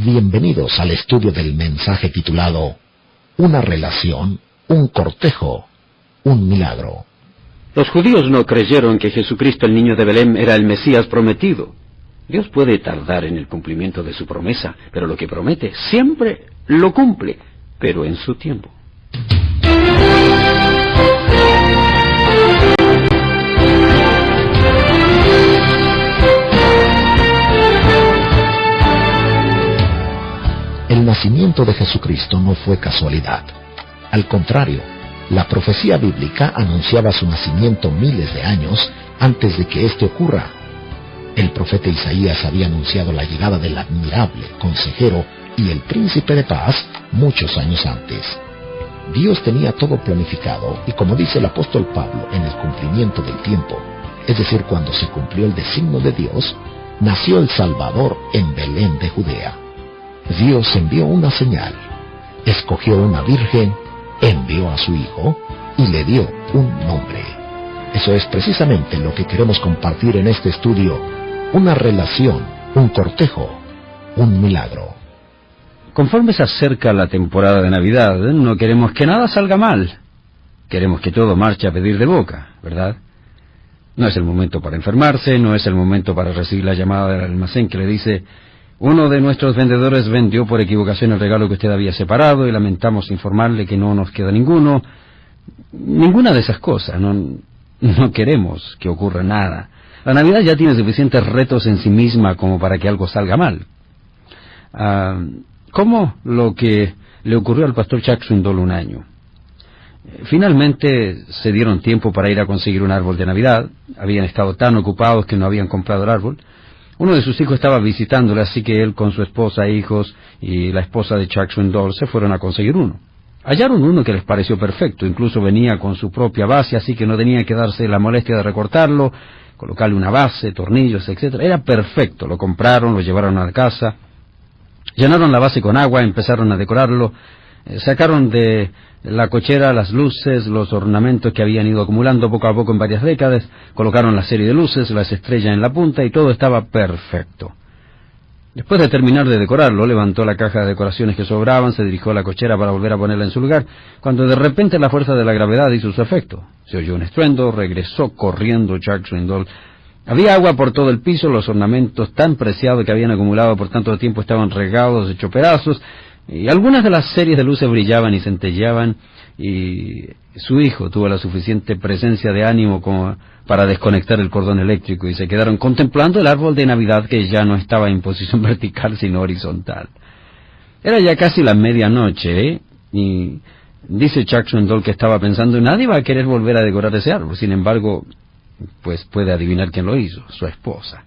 Bienvenidos al estudio del mensaje titulado Una relación, un cortejo, un milagro. Los judíos no creyeron que Jesucristo, el niño de Belén, era el Mesías prometido. Dios puede tardar en el cumplimiento de su promesa, pero lo que promete siempre lo cumple, pero en su tiempo. El nacimiento de Jesucristo no fue casualidad. Al contrario, la profecía bíblica anunciaba su nacimiento miles de años antes de que éste ocurra. El profeta Isaías había anunciado la llegada del admirable consejero y el príncipe de paz muchos años antes. Dios tenía todo planificado y, como dice el apóstol Pablo, en el cumplimiento del tiempo, es decir, cuando se cumplió el designio de Dios, nació el Salvador en Belén de Judea. Dios envió una señal, escogió una virgen, envió a su hijo y le dio un nombre. Eso es precisamente lo que queremos compartir en este estudio: una relación, un cortejo, un milagro. Conforme se acerca la temporada de Navidad, no queremos que nada salga mal. Queremos que todo marche a pedir de boca, ¿verdad? No es el momento para enfermarse, no es el momento para recibir la llamada del almacén que le dice: uno de nuestros vendedores vendió por equivocación el regalo que usted había separado y lamentamos informarle que no nos queda ninguno. Ninguna de esas cosas. No queremos que ocurra nada. La Navidad ya tiene suficientes retos en sí misma como para que algo salga mal. Como lo que le ocurrió al pastor Chuck Swindoll un año. Finalmente se dieron tiempo para ir a conseguir un árbol de Navidad. Habían estado tan ocupados que no habían comprado el árbol. Uno de sus hijos estaba visitándole, así que él con su esposa, hijos y la esposa de Chuck Swindoll se fueron a conseguir uno. Hallaron uno que les pareció perfecto, incluso venía con su propia base, así que no tenían que darse la molestia de recortarlo, colocarle una base, tornillos, etc. Era perfecto, lo compraron, lo llevaron a la casa, llenaron la base con agua, empezaron a decorarlo, sacaron de la cochera las luces, los ornamentos que habían ido acumulando poco a poco en varias décadas, colocaron la serie de luces, las estrellas en la punta y todo estaba perfecto. Después de terminar de decorarlo, levantó la caja de decoraciones que sobraban, se dirigió a la cochera para volver a ponerla en su lugar, cuando de repente la fuerza de la gravedad hizo su efecto. Se oyó un estruendo, regresó corriendo Chuck Swindoll. Había agua por todo el piso, los ornamentos tan preciados que habían acumulado por tanto tiempo estaban regados, hechos pedazos, y algunas de las series de luces brillaban y centelleaban, y su hijo tuvo la suficiente presencia de ánimo como para desconectar el cordón eléctrico, y se quedaron contemplando el árbol de Navidad, que ya no estaba en posición vertical sino horizontal. Era ya casi la medianoche, y dice Chuck Swindoll que estaba pensando: nadie va a querer volver a decorar ese árbol. Sin embargo, pues puede adivinar quién lo hizo: su esposa.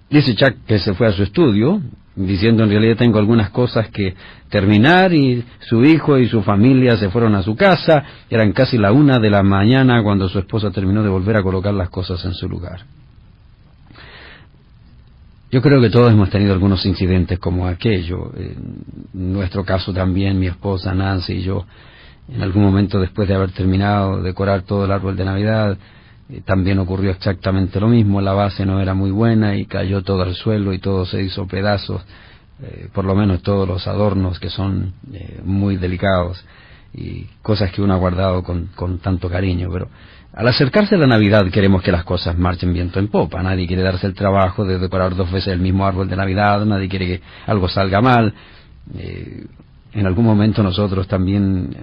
Dice Chuck que se fue a su estudio, diciendo: en realidad tengo algunas cosas que terminar, y su hijo y su familia se fueron a su casa. Eran casi la 1 de la mañana cuando su esposa terminó de volver a colocar las cosas en su lugar. Yo creo que todos hemos tenido algunos incidentes como aquello. En nuestro caso también, mi esposa Nancy y yo, en algún momento después de haber terminado de decorar todo el árbol de Navidad, también ocurrió exactamente lo mismo. La base no era muy buena y cayó todo al suelo y todo se hizo pedazos, por lo menos todos los adornos, que son muy delicados y cosas que uno ha guardado con tanto cariño. Pero al acercarse la Navidad queremos que las cosas marchen viento en popa. Nadie quiere darse el trabajo de decorar 2 veces el mismo árbol de Navidad, nadie quiere que algo salga mal. En algún momento nosotros también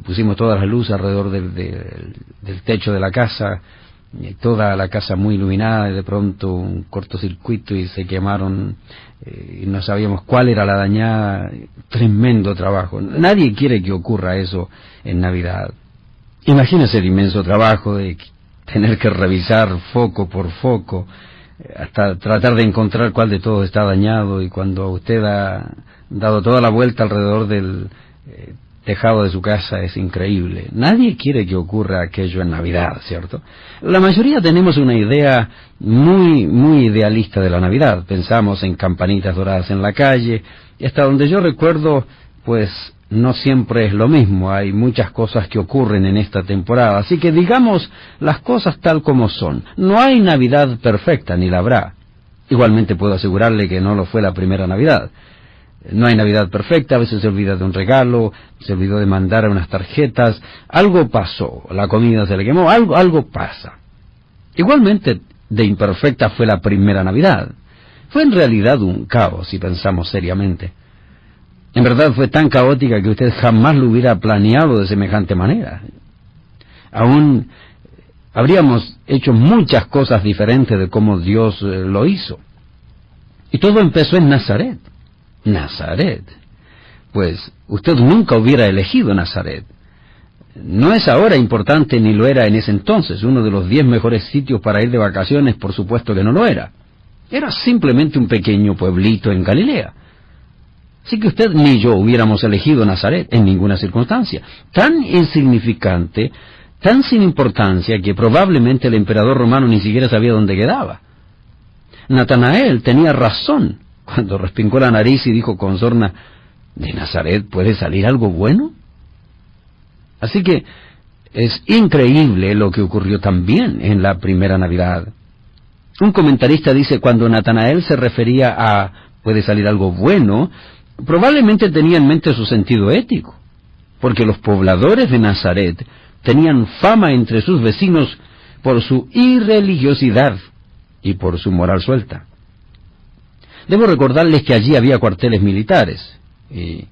pusimos todas las luces alrededor del techo de la casa, toda la casa muy iluminada, y de pronto un cortocircuito y se quemaron, y no sabíamos cuál era la dañada. Tremendo trabajo. Nadie quiere que ocurra eso en Navidad. Imagínese el inmenso trabajo de tener que revisar foco por foco, hasta tratar de encontrar cuál de todos está dañado, y cuando usted ha dado toda la vuelta alrededor del tejado de su casa, es increíble. Nadie quiere que ocurra aquello en Navidad, ¿cierto? La mayoría tenemos una idea muy idealista de la Navidad. Pensamos en campanitas doradas en la calle, y hasta donde yo recuerdo, pues no siempre es lo mismo. Hay muchas cosas que ocurren en esta temporada, así que digamos las cosas tal como son. No hay Navidad perfecta, ni la habrá. Igualmente puedo asegurarle que no lo fue la primera Navidad. No hay Navidad perfecta, a veces se olvida de un regalo, se olvidó de mandar unas tarjetas, algo pasó, la comida se le quemó, algo pasa. Igualmente de imperfecta fue la primera Navidad. Fue en realidad un caos, si pensamos seriamente. En verdad fue tan caótica que usted jamás lo hubiera planeado de semejante manera. Aún habríamos hecho muchas cosas diferentes de cómo Dios lo hizo. Y todo empezó en Nazaret. Nazaret. Pues usted nunca hubiera elegido Nazaret. No es ahora importante ni lo era en ese entonces. Uno de los 10 mejores sitios para ir de vacaciones, por supuesto que no lo era. Era simplemente un pequeño pueblito en Galilea. Así que usted ni yo hubiéramos elegido Nazaret en ninguna circunstancia. Tan insignificante, tan sin importancia, que probablemente el emperador romano ni siquiera sabía dónde quedaba. Natanael tenía razón cuando respingó la nariz y dijo con sorna, ¿de Nazaret puede salir algo bueno? Así que es increíble lo que ocurrió también en la primera Navidad. Un comentarista dice, cuando Natanael se refería a puede salir algo bueno, probablemente tenía en mente su sentido ético, porque los pobladores de Nazaret tenían fama entre sus vecinos por su irreligiosidad y por su moral suelta. Debo recordarles que allí había cuarteles militares, y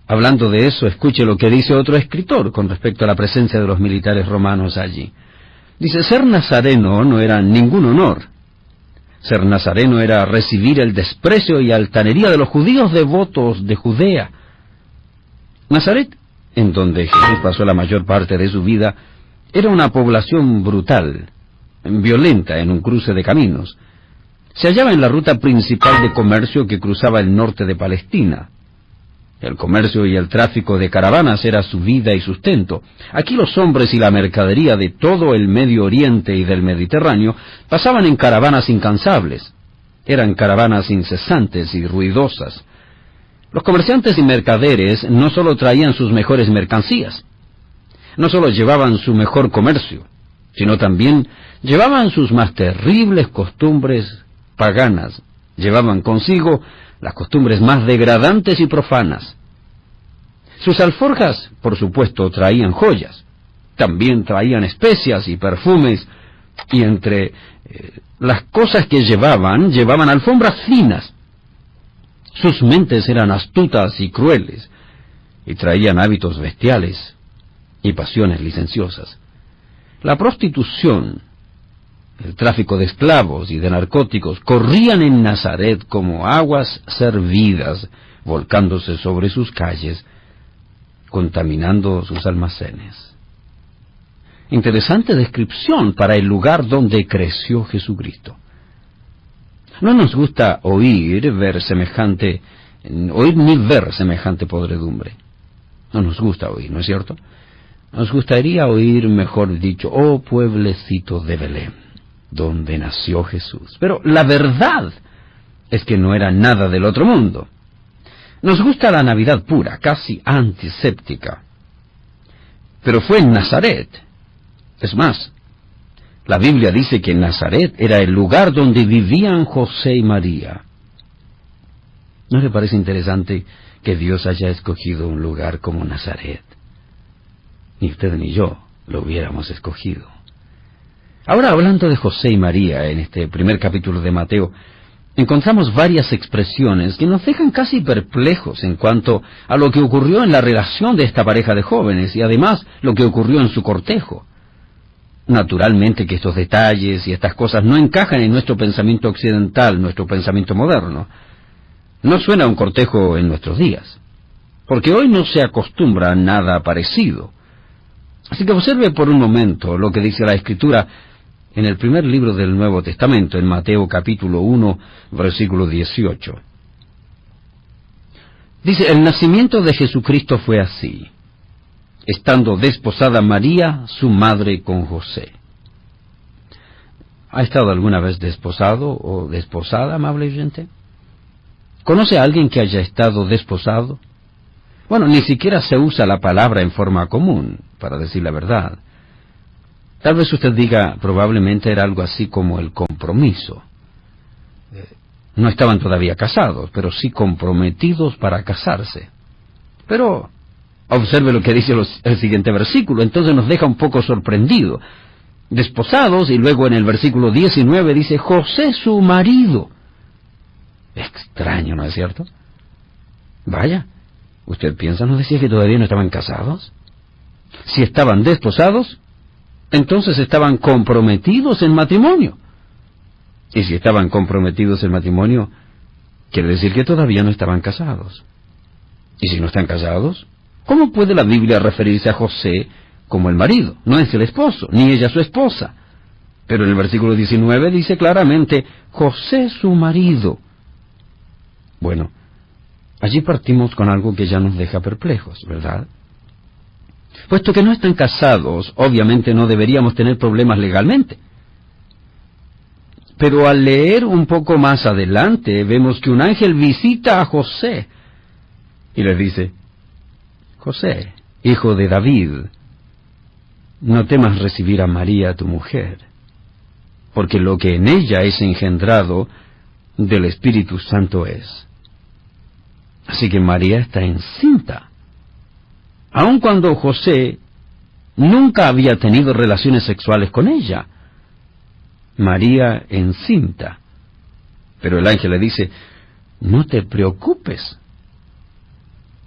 hablando de eso, escuche lo que dice otro escritor con respecto a la presencia de los militares romanos allí. Dice, ser nazareno no era ningún honor. Ser nazareno era recibir el desprecio y altanería de los judíos devotos de Judea. Nazaret, en donde Jesús pasó la mayor parte de su vida, era una población brutal, violenta en un cruce de caminos. Se hallaba en la ruta principal de comercio que cruzaba el norte de Palestina. El comercio y el tráfico de caravanas era su vida y sustento. Aquí los hombres y la mercadería de todo el Medio Oriente y del Mediterráneo pasaban en caravanas incansables. Eran caravanas incesantes y ruidosas. Los comerciantes y mercaderes no solo traían sus mejores mercancías, no solo llevaban su mejor comercio, sino también llevaban sus más terribles costumbres paganas, llevaban consigo las costumbres más degradantes y profanas. Sus alforjas, por supuesto, traían joyas, también traían especias y perfumes, y entre las cosas que llevaban alfombras finas. Sus mentes eran astutas y crueles, y traían hábitos bestiales y pasiones licenciosas. La prostitución, el tráfico de esclavos y de narcóticos corrían en Nazaret como aguas servidas, volcándose sobre sus calles, contaminando sus almacenes. Interesante descripción para el lugar donde creció Jesucristo. No nos gusta oír ni ver semejante podredumbre. No nos gusta oír, ¿no es cierto? Nos gustaría oír, mejor dicho, oh pueblecito de Belén, donde nació Jesús. Pero la verdad es que no era nada del otro mundo. Nos gusta la Navidad pura, casi antiséptica. Pero fue en Nazaret. Es más, la Biblia dice que Nazaret era el lugar donde vivían José y María. ¿No le parece interesante que Dios haya escogido un lugar como Nazaret? Ni usted ni yo lo hubiéramos escogido. Ahora, hablando de José y María, en este primer capítulo de Mateo, encontramos varias expresiones que nos dejan casi perplejos en cuanto a lo que ocurrió en la relación de esta pareja de jóvenes y además lo que ocurrió en su cortejo. Naturalmente que estos detalles y estas cosas no encajan en nuestro pensamiento occidental, nuestro pensamiento moderno. No suena a un cortejo en nuestros días, porque hoy no se acostumbra a nada parecido. Así que observe por un momento lo que dice la Escritura en el primer libro del Nuevo Testamento, en Mateo capítulo 1, versículo 18. Dice, el nacimiento de Jesucristo fue así, estando desposada María, su madre, con José. ¿Ha estado alguna vez desposado o desposada, amable oyente? ¿Conoce a alguien que haya estado desposado? Bueno, ni siquiera se usa la palabra en forma común, para decir la verdad. Tal vez usted diga, probablemente era algo así como el compromiso. No estaban todavía casados, pero sí comprometidos para casarse. Pero observe lo que dice el siguiente versículo, entonces nos deja un poco sorprendido. Desposados, y luego en el versículo 19 dice, José su marido. Extraño, ¿no es cierto? Vaya, ¿usted piensa, no decía que todavía no estaban casados? Si estaban desposados, entonces estaban comprometidos en matrimonio. Y si estaban comprometidos en matrimonio, quiere decir que todavía no estaban casados. Y si no están casados, ¿cómo puede la Biblia referirse a José como el marido? No es el esposo, ni ella su esposa. Pero en el versículo 19 dice claramente, José su marido. Bueno, allí partimos con algo que ya nos deja perplejos, ¿verdad? Puesto que no están casados, obviamente no deberíamos tener problemas legalmente. Pero al leer un poco más adelante, vemos que un ángel visita a José y le dice, José, hijo de David, no temas recibir a María tu mujer, porque lo que en ella es engendrado del Espíritu Santo es. Así que María está encinta, aun cuando José nunca había tenido relaciones sexuales con ella. María encinta. Pero el ángel le dice, no te preocupes,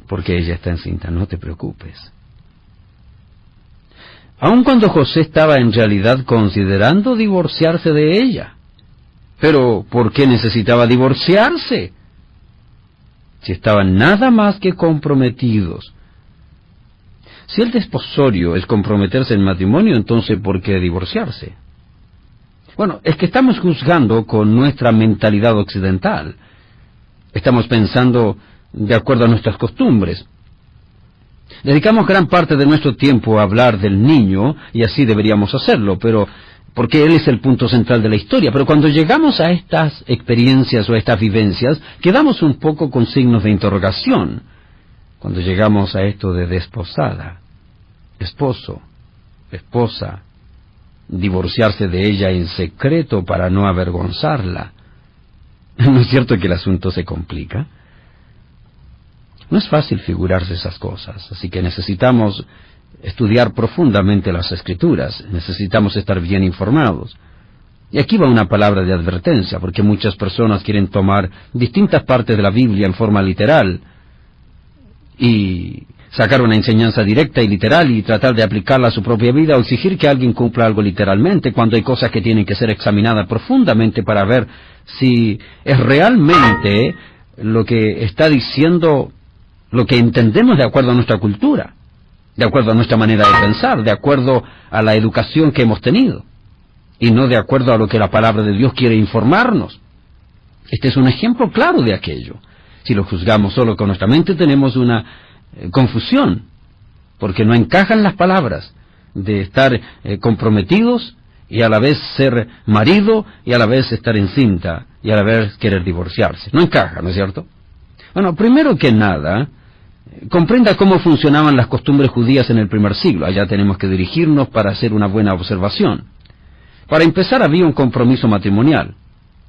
porque ella está encinta, no te preocupes. Aun cuando José estaba en realidad considerando divorciarse de ella. Pero, ¿por qué necesitaba divorciarse? Si estaban nada más que comprometidos. Si el desposorio es comprometerse en matrimonio, entonces ¿por qué divorciarse? Bueno, es que estamos juzgando con nuestra mentalidad occidental. Estamos pensando de acuerdo a nuestras costumbres. Dedicamos gran parte de nuestro tiempo a hablar del niño, y así deberíamos hacerlo, pero porque él es el punto central de la historia. Pero cuando llegamos a estas experiencias o a estas vivencias, quedamos un poco con signos de interrogación. Cuando llegamos a esto de desposada, esposo, esposa, divorciarse de ella en secreto para no avergonzarla. ¿No es cierto que el asunto se complica? No es fácil figurarse esas cosas, así que necesitamos estudiar profundamente las Escrituras, necesitamos estar bien informados. Y aquí va una palabra de advertencia, porque muchas personas quieren tomar distintas partes de la Biblia en forma literal y sacar una enseñanza directa y literal y tratar de aplicarla a su propia vida o exigir que alguien cumpla algo literalmente, cuando hay cosas que tienen que ser examinadas profundamente para ver si es realmente lo que está diciendo, lo que entendemos de acuerdo a nuestra cultura, de acuerdo a nuestra manera de pensar, de acuerdo a la educación que hemos tenido, y no de acuerdo a lo que la palabra de Dios quiere informarnos. Este es un ejemplo claro de aquello. Si lo juzgamos solo con nuestra mente, tenemos una confusión, porque no encajan las palabras de estar comprometidos y a la vez ser marido y a la vez estar encinta y a la vez querer divorciarse. No encaja, ¿no es cierto? Bueno, primero que nada, comprenda cómo funcionaban las costumbres judías en el primer siglo. Allá tenemos que dirigirnos para hacer una buena observación. Para empezar, había un compromiso matrimonial,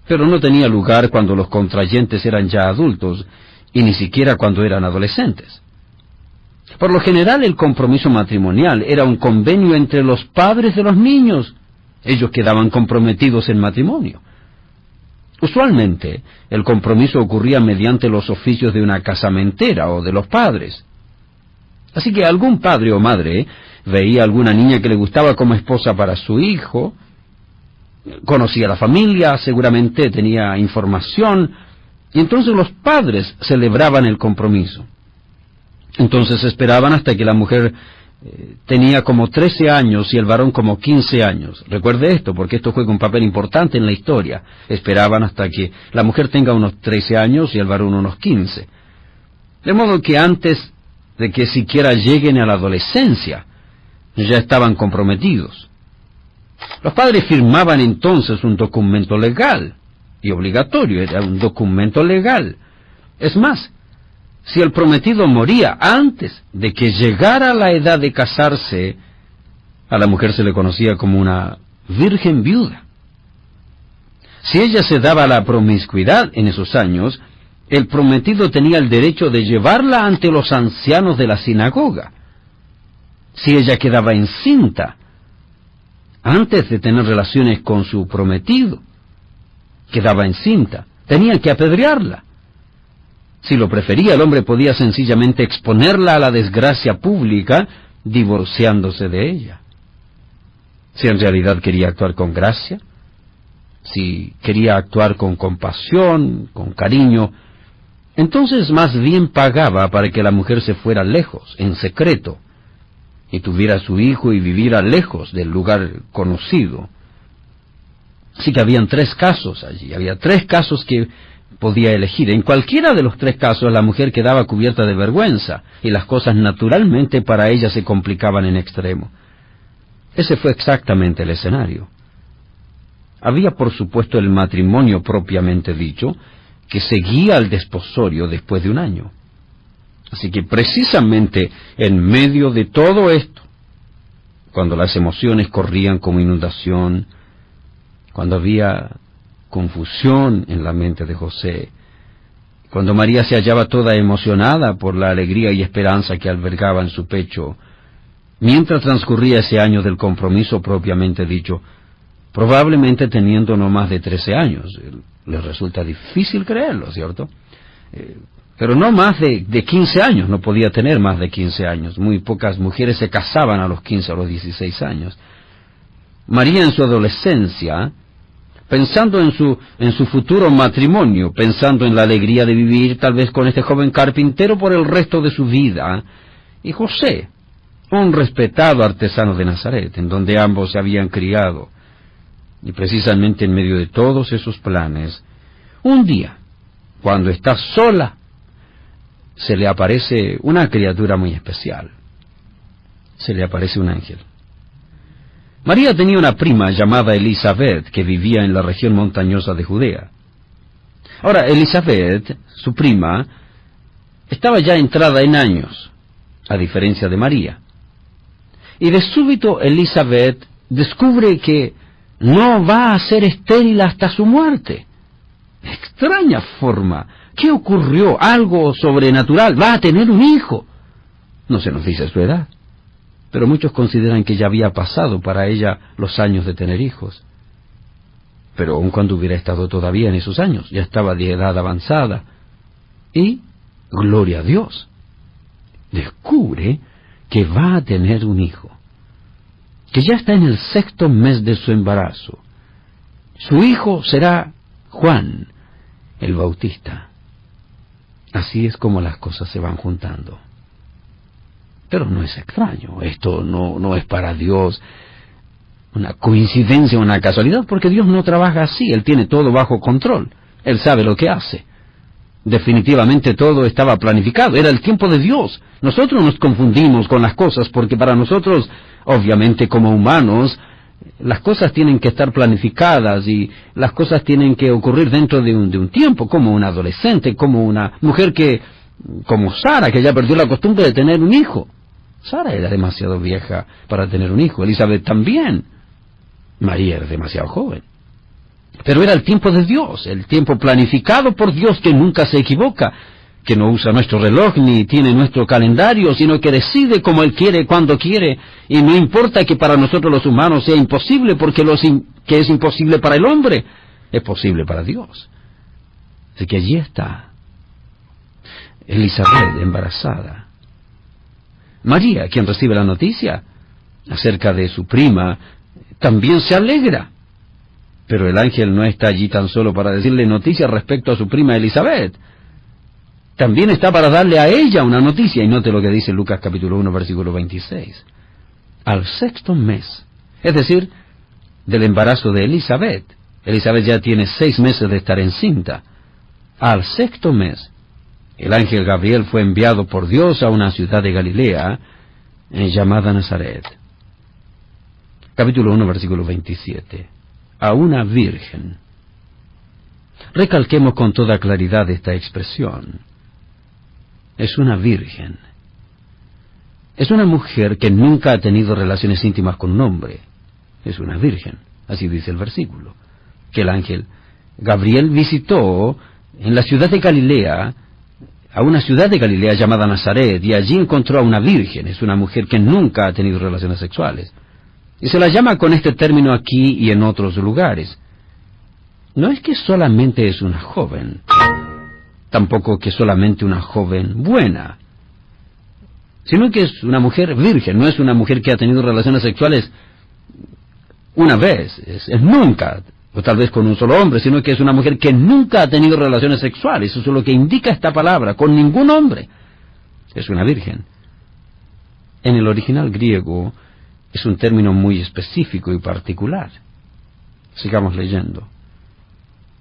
pero no tenía lugar cuando los contrayentes eran ya adultos y ni siquiera cuando eran adolescentes. Por lo general, el compromiso matrimonial era un convenio entre los padres de los niños. Ellos quedaban comprometidos en matrimonio. Usualmente, el compromiso ocurría mediante los oficios de una casamentera o de los padres. Así que algún padre o madre veía a alguna niña que le gustaba como esposa para su hijo, conocía a la familia, seguramente tenía información, y entonces los padres celebraban el compromiso. Entonces esperaban hasta que la mujer tenía como 13 años y el varón como 15 años. Recuerde esto, porque esto juega un papel importante en la historia. Esperaban hasta que la mujer tenga unos 13 años y el varón unos 15. De modo que antes de que siquiera lleguen a la adolescencia, ya estaban comprometidos. Los padres firmaban entonces un documento legal, y obligatorio, era un documento legal. Es más, si el prometido moría antes de que llegara la edad de casarse, a la mujer se le conocía como una virgen viuda. Si ella se daba a la promiscuidad en esos años, el prometido tenía el derecho de llevarla ante los ancianos de la sinagoga. Si ella quedaba encinta, antes de tener relaciones con su prometido, quedaba encinta, tenían que apedrearla. Si lo prefería, el hombre podía sencillamente exponerla a la desgracia pública, divorciándose de ella. Si en realidad quería actuar con gracia, si quería actuar con compasión, con cariño, entonces más bien pagaba para que la mujer se fuera lejos, en secreto, y tuviera a su hijo y viviera lejos del lugar conocido. Así que habían 3 casos allí, había 3 casos que podía elegir. En cualquiera de los 3 casos la mujer quedaba cubierta de vergüenza, y las cosas naturalmente para ella se complicaban en extremo. Ese fue exactamente el escenario. Había por supuesto el matrimonio propiamente dicho, que seguía al desposorio después de 1 año. Así que precisamente en medio de todo esto, cuando las emociones corrían como inundación, cuando había confusión en la mente de José, cuando María se hallaba toda emocionada por la alegría y esperanza que albergaba en su pecho, mientras transcurría ese año del compromiso propiamente dicho, probablemente teniendo no más de 13 años, les resulta difícil creerlo, ¿cierto? Pero no más de 15 años, no podía tener más de 15 años. Muy pocas mujeres se casaban a los 15 o los 16 años. María en su adolescencia, pensando en su futuro matrimonio, pensando en la alegría de vivir tal vez con este joven carpintero por el resto de su vida, y José, un respetado artesano de Nazaret, en donde ambos se habían criado. Y precisamente en medio de todos esos planes, un día, cuando está sola, se le aparece una criatura muy especial. Se le aparece un ángel. María tenía una prima llamada Elizabeth, que vivía en la región montañosa de Judea. Ahora, Elizabeth, su prima, estaba ya entrada en años, a diferencia de María. Y de súbito Elizabeth descubre que no va a ser estéril hasta su muerte. Extraña forma. ¿Qué ocurrió? Algo sobrenatural. Va a tener un hijo. No se nos dice su edad, pero muchos consideran que ya había pasado para ella los años de tener hijos. Pero aun cuando hubiera estado todavía en esos años, ya estaba de edad avanzada. Y, gloria a Dios, descubre que va a tener un hijo, que ya está en el 6º mes de su embarazo. Su hijo será Juan, el Bautista. Así es como las cosas se van juntando. Pero no es extraño, esto no es para Dios una coincidencia, una casualidad, porque Dios no trabaja así, Él tiene todo bajo control, Él sabe lo que hace. Definitivamente todo estaba planificado, era el tiempo de Dios. Nosotros nos confundimos con las cosas porque para nosotros, obviamente como humanos, las cosas tienen que estar planificadas y las cosas tienen que ocurrir dentro de un tiempo, como un adolescente, como una mujer como Sara, que ya perdió la costumbre de tener un hijo. Sara era demasiado vieja para tener un hijo, Elizabeth también. María era demasiado joven. Pero era el tiempo de Dios, el tiempo planificado por Dios, que nunca se equivoca, que no usa nuestro reloj ni tiene nuestro calendario, sino que decide como Él quiere, cuando quiere, y no importa que para nosotros los humanos sea imposible, porque que es imposible para el hombre, es posible para Dios. Así que allí está Elizabeth embarazada. María, quien recibe la noticia acerca de su prima, también se alegra. Pero el ángel no está allí tan solo para decirle noticias respecto a su prima Elizabeth. También está para darle a ella una noticia, y note lo que dice Lucas capítulo 1, versículo 26. Al 6º mes, es decir, del embarazo de Elizabeth. Elizabeth ya tiene 6 meses de estar encinta. Al 6º mes, el ángel Gabriel fue enviado por Dios a una ciudad de Galilea llamada Nazaret. Capítulo 1, versículo 27. A una virgen. Recalquemos con toda claridad esta expresión. Es una virgen. Es una mujer que nunca ha tenido relaciones íntimas con un hombre. Es una virgen, así dice el versículo, que el ángel Gabriel visitó en la ciudad de Galilea, a una ciudad de Galilea llamada Nazaret, y allí encontró a una virgen. Es una mujer que nunca ha tenido relaciones sexuales. Y se la llama con este término aquí y en otros lugares. No es que solamente es una joven, tampoco que solamente una joven buena, sino que es una mujer virgen. No es una mujer que ha tenido relaciones sexuales una vez, es nunca, o tal vez con un solo hombre, sino que es una mujer que nunca ha tenido relaciones sexuales. Eso es lo que indica esta palabra, con ningún hombre. Es una virgen. En el original griego es un término muy específico y particular. Sigamos leyendo.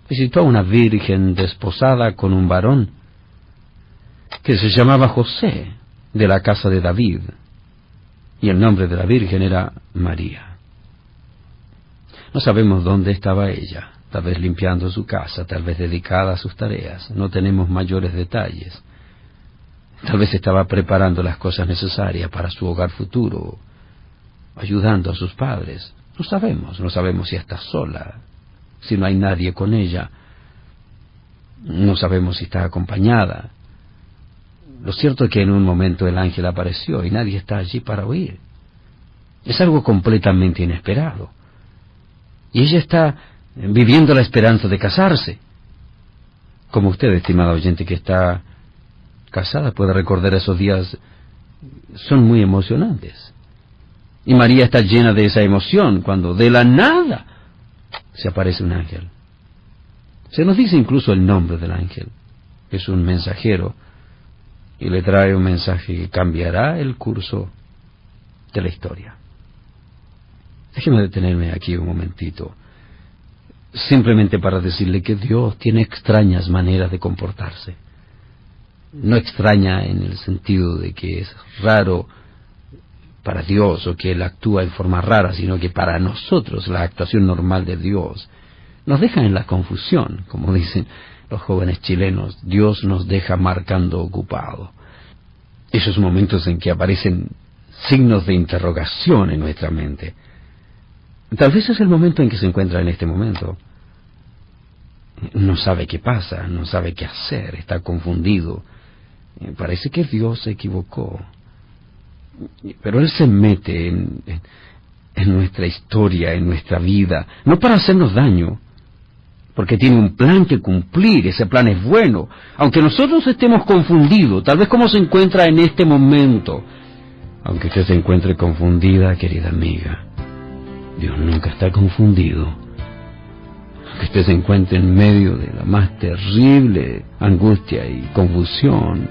Visitó a una virgen desposada con un varón que se llamaba José, de la casa de David, y el nombre de la virgen era María. No sabemos dónde estaba ella, tal vez limpiando su casa, tal vez dedicada a sus tareas. No tenemos mayores detalles. Tal vez estaba preparando las cosas necesarias para su hogar futuro, ayudando a sus padres. No sabemos si está sola, si no hay nadie con ella. No sabemos si está acompañada. Lo cierto es que en un momento el ángel apareció y nadie está allí para oír. Es algo completamente inesperado. Y ella está viviendo la esperanza de casarse. Como usted, estimado oyente, que está casada, puede recordar esos días, son muy emocionantes. Y María está llena de esa emoción cuando de la nada se aparece un ángel. Se nos dice incluso el nombre del ángel. Es un mensajero y le trae un mensaje que cambiará el curso de la historia. Déjeme detenerme aquí un momentito, simplemente para decirle que Dios tiene extrañas maneras de comportarse. No extraña en el sentido de que es raro para Dios o que Él actúa en forma rara, sino que para nosotros la actuación normal de Dios nos deja en la confusión. Como dicen los jóvenes chilenos, Dios nos deja marcando ocupado. Esos momentos en que aparecen signos de interrogación en nuestra mente. Tal vez es el momento en que se encuentra en este momento. No sabe qué pasa, no sabe qué hacer, está confundido. Parece que Dios se equivocó. Pero Él se mete en nuestra historia, en nuestra vida, no para hacernos daño, porque tiene un plan que cumplir. Ese plan es bueno, aunque nosotros estemos confundidos, tal vez como se encuentra en este momento. Aunque usted se encuentre confundida, querida amiga, Dios nunca está confundido. Aunque usted se encuentre en medio de la más terrible angustia y confusión,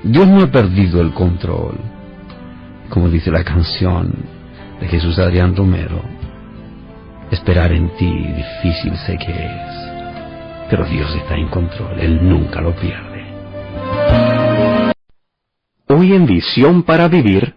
Dios no ha perdido el control. Como dice la canción de Jesús Adrián Romero, esperar en ti difícil sé que es, pero Dios está en control, Él nunca lo pierde. Hoy en Visión para Vivir